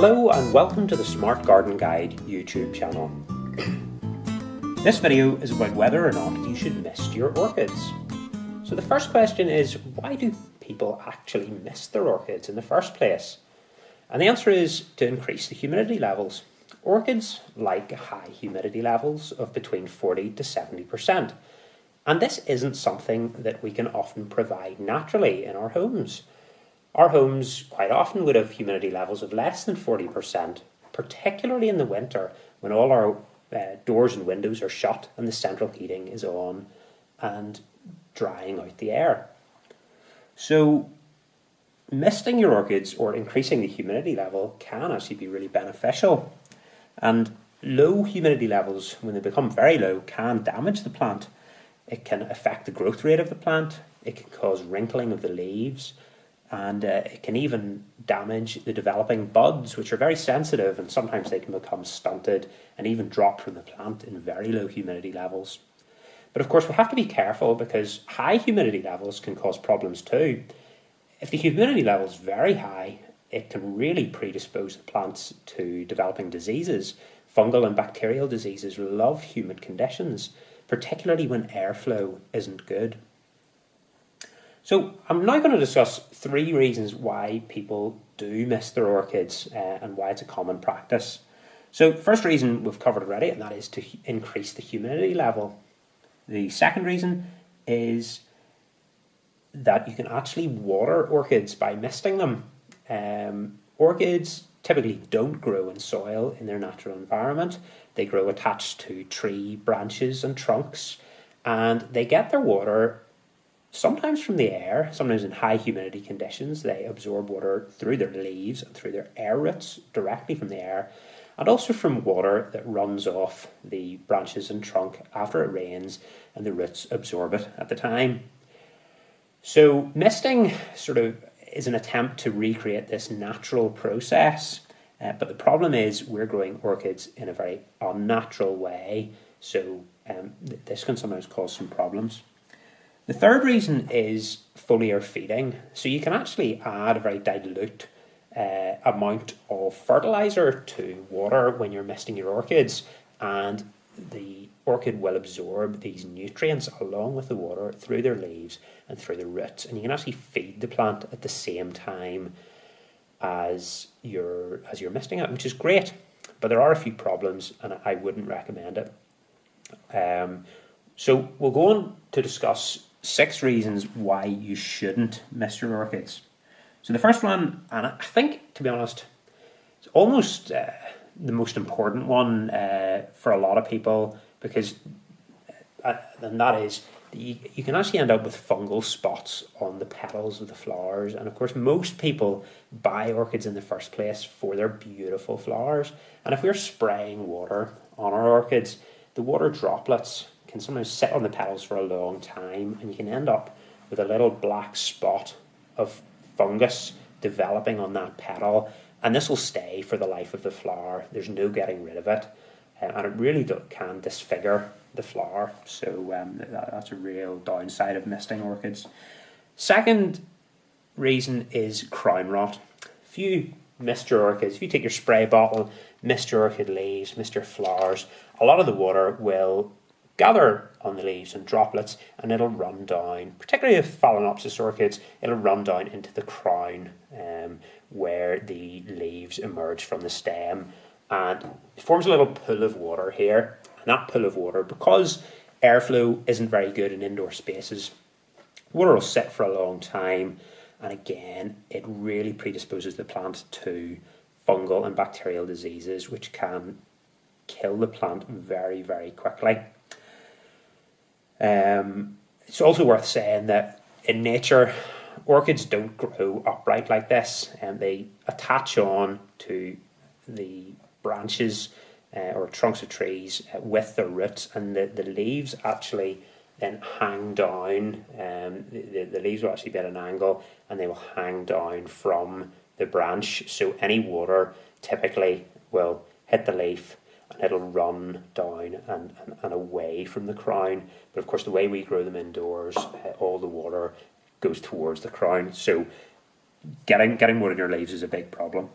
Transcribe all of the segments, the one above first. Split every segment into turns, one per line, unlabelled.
Hello and welcome to the Smart Garden Guide YouTube channel. This video is about whether or not you should mist your orchids. So the first question is, why do people actually mist their orchids in the first place? And the answer is to increase the humidity levels. Orchids like high humidity levels of between 40 to 70%. And this isn't something that we can often provide naturally in our homes. Our homes quite often would have humidity levels of less than 40%, particularly in the winter when all our doors and windows are shut and the central heating is on and drying out the air. So misting your orchids or increasing the humidity level can actually be really beneficial. And low humidity levels, when they become very low, can damage the plant. It can affect the growth rate of the plant, it can cause wrinkling of the leaves, and it can even damage the developing buds, which are very sensitive, and sometimes they can become stunted and even drop from the plant in very low humidity levels. But of course we have to be careful because high humidity levels can cause problems too. If the humidity level is very high, it can really predispose the plants to developing diseases. Fungal and bacterial diseases love humid conditions, particularly when airflow isn't good. So I'm now going to discuss 3 reasons why people do mist their orchids and why it's a common practice. So first reason we've covered already, and that is to increase the humidity level. The second reason is that you can actually water orchids by misting them. Orchids typically don't grow in soil in their natural environment. They grow attached to tree branches and trunks, and they get their water sometimes from the air. Sometimes in high humidity conditions they absorb water through their leaves and through their air roots directly from the air, and also from water that runs off the branches and trunk after it rains and the roots absorb it at the time. So misting sort of is an attempt to recreate this natural process, but the problem is we're growing orchids in a very unnatural way, so this can sometimes cause some problems. The third reason is foliar feeding. So you can actually add a very dilute amount of fertilizer to water when you're misting your orchids, and the orchid will absorb these nutrients along with the water through their leaves and through the roots, and you can actually feed the plant at the same time as you're misting it, which is great. But there are a few problems, and I wouldn't recommend it. So we'll go on to discuss 6 reasons why you shouldn't mist your orchids. So the first one, and I think, to be honest, it's almost the most important one for a lot of people, because and that is you can actually end up with fungal spots on the petals of the flowers. And of course most people buy orchids in the first place for their beautiful flowers, and if we're spraying water on our orchids, the water droplets can sometimes sit on the petals for a long time, and you can end up with a little black spot of fungus developing on that petal, and this will stay for the life of the flower. There's no getting rid of it, and it really can disfigure the flower. So that's a real downside of misting orchids. Second reason is crown rot. If you mist your orchids, if you take your spray bottle, mist your orchid leaves, mist your flowers, a lot of the water will gather on the leaves and droplets, and it'll run down, particularly with Phalaenopsis orchids, it'll run down into the crown where the leaves emerge from the stem, and it forms a little pool of water here. And that pool of water, because airflow isn't very good in indoor spaces, water will sit for a long time, and again it really predisposes the plant to fungal and bacterial diseases, which can kill the plant very, very quickly. It's also worth saying that in nature, orchids don't grow upright like this, and they attach on to the branches or trunks of trees with their roots, and the leaves actually then hang down. The leaves will actually be at an angle, and they will hang down from the branch, so any water typically will hit the leaf and it'll run down and away from the crown. But of course the way we grow them indoors, all the water goes towards the crown, so getting water in your leaves is a big problem.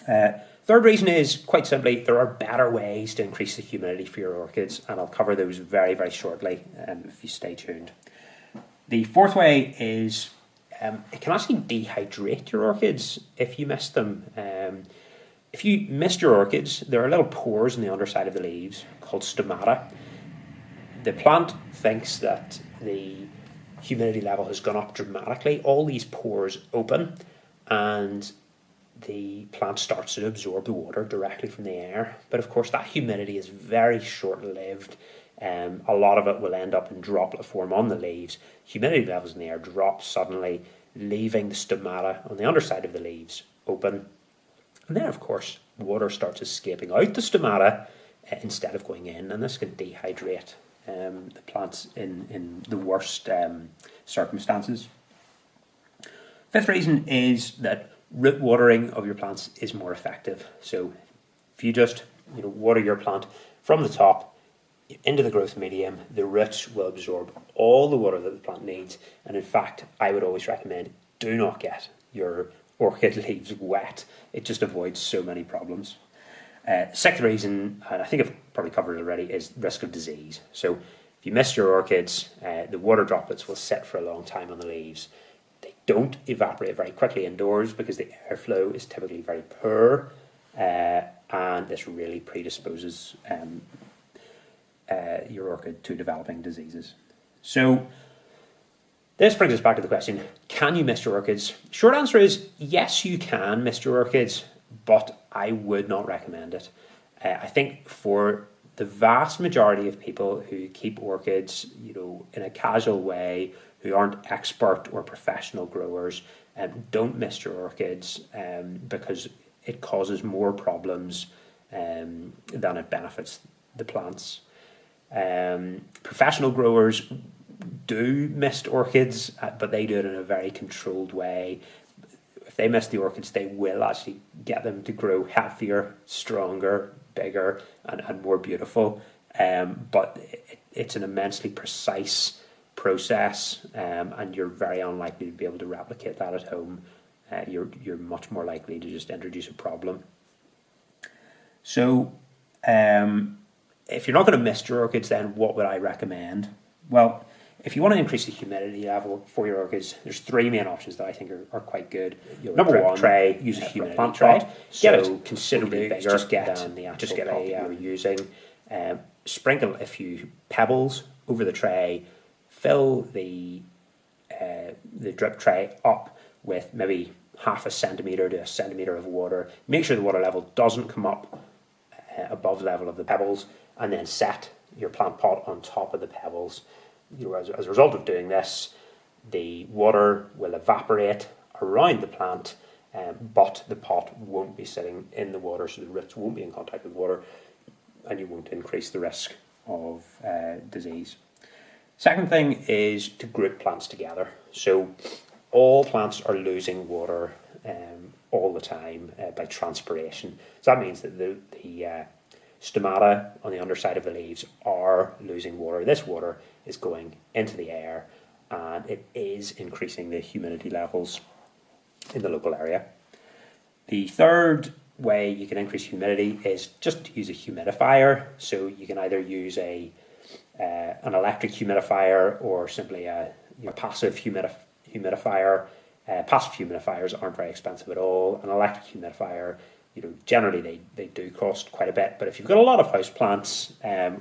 Third reason is, quite simply, there are better ways to increase the humidity for your orchids, and I'll cover those very, very shortly if you stay tuned. The fourth way is it can actually dehydrate your orchids if you mist them. If you mist your orchids, there are little pores in the underside of the leaves called stomata. The plant thinks that the humidity level has gone up dramatically. All these pores open and the plant starts to absorb the water directly from the air. But of course that humidity is very short-lived. A lot of it will end up in droplet form on the leaves. Humidity levels in the air drop suddenly, leaving the stomata on the underside of the leaves open. And then of course water starts escaping out the stomata instead of going in, and this can dehydrate the plants in the worst circumstances. Fifth reason is that root watering of your plants is more effective. So if you just water your plant from the top into the growth medium, the roots will absorb all the water that the plant needs. And in fact, I would always recommend do not get your orchid leaves wet. It just avoids so many problems. Sixth reason, and I think I've probably covered it already, is risk of disease. So if you mist your orchids, the water droplets will sit for a long time on the leaves. They don't evaporate very quickly indoors because the airflow is typically very poor, and this really predisposes your orchid to developing diseases. So this brings us back to the question, can you mist your orchids? Short answer is yes, you can mist your orchids, but I would not recommend it. I think for the vast majority of people who keep orchids, in a casual way, who aren't expert or professional growers, don't mist your orchids because it causes more problems than it benefits the plants. Professional growers do mist orchids, but they do it in a very controlled way. If they mist the orchids, they will actually get them to grow healthier, stronger, bigger, and more beautiful. But it's an immensely precise process, and you're very unlikely to be able to replicate that at home. You're much more likely to just introduce a problem. So if you're not going to mist your orchids, then what would I recommend? Well, if you want to increase the humidity level for your orchids, there's three main options that I think are quite good. Number one, tray, use a humidity plant tray. Get it considerably bigger than the actual pot that you're using. Sprinkle a few pebbles over the tray. Fill the drip tray up with maybe half a centimetre to a centimetre of water. Make sure the water level doesn't come up above the level of the pebbles, and then set your plant pot on top of the pebbles. As a result of doing this, the water will evaporate around the plant, but the pot won't be sitting in the water, so the roots won't be in contact with water, and you won't increase the risk of disease. Second thing is to group plants together. So all plants are losing water all the time by transpiration. So that means that the stomata on the underside of the leaves are losing water. This water is going into the air, and it is increasing the humidity levels in the local area. The third way you can increase humidity is just to use a humidifier. So you can either use an electric humidifier or simply a passive humidifier. Passive humidifiers aren't very expensive at all. An electric humidifier, generally they do cost quite a bit, but if you've got a lot of houseplants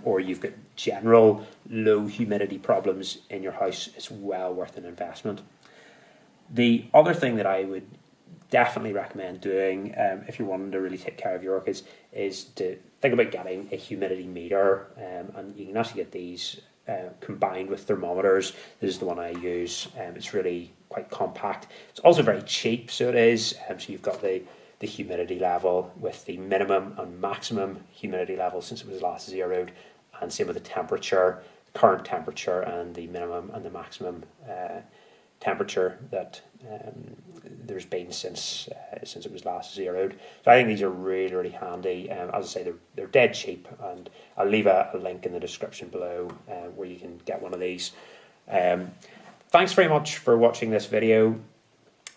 or you've got general low humidity problems in your house, it's well worth an investment. The other thing that I would definitely recommend doing if you're wanting to really take care of your orchids is to think about getting a humidity meter, and you can actually get these combined with thermometers. This is the one I use. It's really quite compact. It's also very cheap, so it is. So you've got the humidity level with the minimum and maximum humidity level since it was last zeroed, and same with the temperature, current temperature, and the minimum and the maximum temperature that there's been since it was last zeroed. So I think these are really, really handy. As I say, they're dead cheap, and I'll leave a link in the description below where you can get one of these. Thanks very much for watching this video.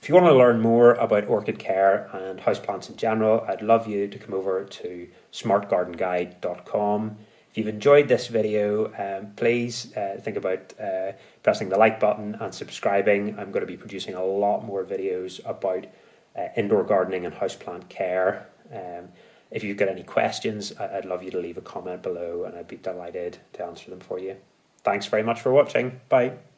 If you want to learn more about orchid care and houseplants in general, I'd love you to come over to smartgardenguide.com. If you've enjoyed this video, please think about pressing the like button and subscribing. I'm going to be producing a lot more videos about indoor gardening and houseplant care. If you've got any questions, I'd love you to leave a comment below and I'd be delighted to answer them for you. Thanks very much for watching. Bye.